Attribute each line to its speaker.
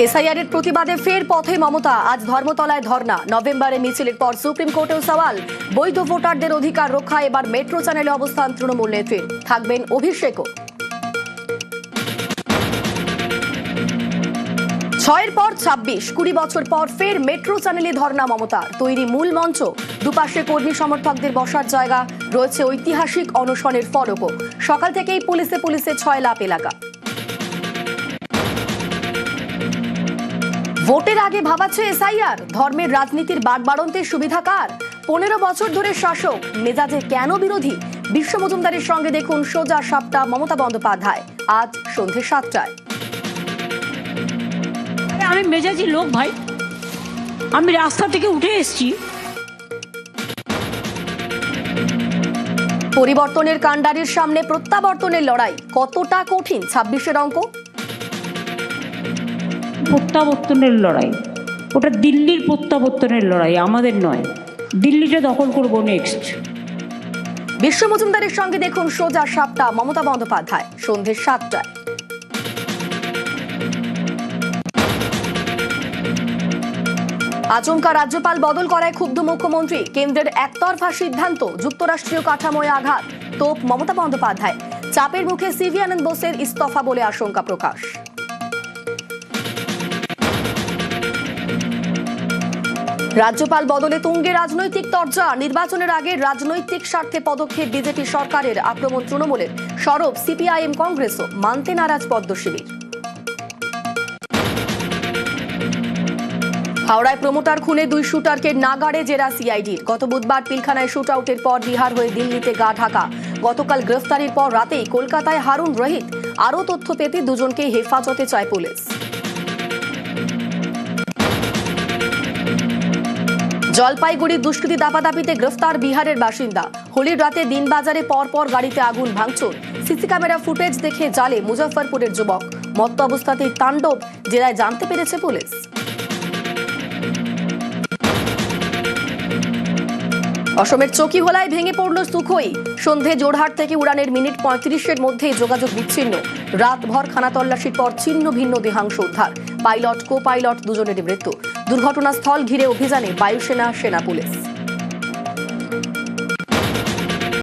Speaker 1: এসআইআরের প্রতিবাদে ফের পথে মমতা। আজ ধর্মতলায় ধর্ণা। নভেম্বরে মিছিলের পর সুপ্রিম কোর্টেও সওয়াল। বৈধ ভোটারদের অধিকার রক্ষা। এবার মেট্রো চ্যানেলে অবস্থান তৃণমূল নেত্রীর। থাকবেন অভিষেকও। 6-এর পর 26, 20 বছর পর ফের মেট্রো চ্যানেলে ধর্ণা মমতার। তৈরি মূল মঞ্চ, দুপাশে কর্মী সমর্থকদের বসার জায়গা, রয়েছে ঐতিহাসিক অনশনের ফলকও। সকাল থেকেই পুলিশে ছয়লাপ এলাকা। ভোটের আগে ভাবাচ্ছে এসআইআর। ধর্মের রাজনীতির বাড়বাড়ন্তে সুবিধা কার? 15 বছর ধরে শাসক, মেজাজে কেন বিরোধী? বিশ্ব মজুমদারের সঙ্গে দেখুন সোজা সাপটা মমতা বন্দ্যোপাধ্যায়। আজ সন্ধ্যে 7টায়।
Speaker 2: আমি মেজাজি লোক ভাই, আমি রাস্তা থেকে উঠে এসেছি।
Speaker 1: পরিবর্তনের কাণ্ডারির সামনে প্রত্যাবর্তনের লড়াই কতটা কঠিন? 26-এর অঙ্ক।
Speaker 2: প্রত্যাবর্তনের লড়াই, ওটা দিল্লির প্রত্যাবর্তনের লড়াই, আমাদের নয়। দিল্লিটা দখল করবো নেক্সট।
Speaker 1: বিশ্ব মজুমদারের সঙ্গে দেখুন সোজা সাপটা মমতা বন্দ্যোপাধ্যায়। সন্ধ্যে 7টায়। আচমকা রাজ্যপাল বদল করায় ক্ষুব্ধ মুখ্যমন্ত্রী। কেন্দ্রের একতরফা সিদ্ধান্ত, যুক্তরাষ্ট্রীয় কাঠামোয় আঘাত। তোপ মমতা বন্দ্যোপাধ্যায়। চাপের মুখে সিভি আনন্দ বোসের ইস্তফা বলে আশঙ্কা প্রকাশ। রাজ্যপাল বদলে তুঙ্গে রাজনৈতিক তরজা। নির্বাচনের আগে রাজনৈতিক স্বার্থে পদক্ষেপ বিজেপি সরকারের। আক্রমণ তৃণমূলের। সরব সিপিআইএম কংগ্রেসও। মানতে নারাজ পদ্মশিবির। হাওড়ায় প্রমোটার খুনে 2 শুটারকে নাগাড়ে জেরা সিআইডির। গত বুধবার পিলখানায় শুট আউটের পর বিহার হয়ে দিল্লিতে গা ঢাকা। গতকাল গ্রেফতারির পর রাতেই কলকাতায় হারুন রহিত। আরও তথ্য পেতে দুজনকে হেফাজতে চায় পুলিশ। জলপাইগুড়ি দুষ্কৃতী দাপাদাপিতে গ্রেফতার বিহারের বাসিন্দা। হোলির রাতে দিনবাজারে পরপর গাড়িতে আগুন, ভাঙচুর। সিসি ক্যামেরা ফুটেজ দেখে জালে মুজফ্ফরপুরের যুবক। মত্ত অবস্থাতেই তাণ্ডব, জেরায় জানতে পেরেছে পুলিশ। অসমের চকিহোলায় ভেঙে পড়ল সুখোই। সন্ধে জোরহাট থেকে উড়ানের মিনিট 35-এর মধ্যে যোগাযোগ বিচ্ছিন্ন। রাতভর খানা তল্লাশির পর ছিন্ন ভিন্ন দেহাংশ উদ্ধার। পাইলট, কো পাইলট দুজনেরই মৃত্যু। দুর্ঘটনাস্থল ঘিরে অভিযানে বায়ুসেনা, সেনা, পুলিশ।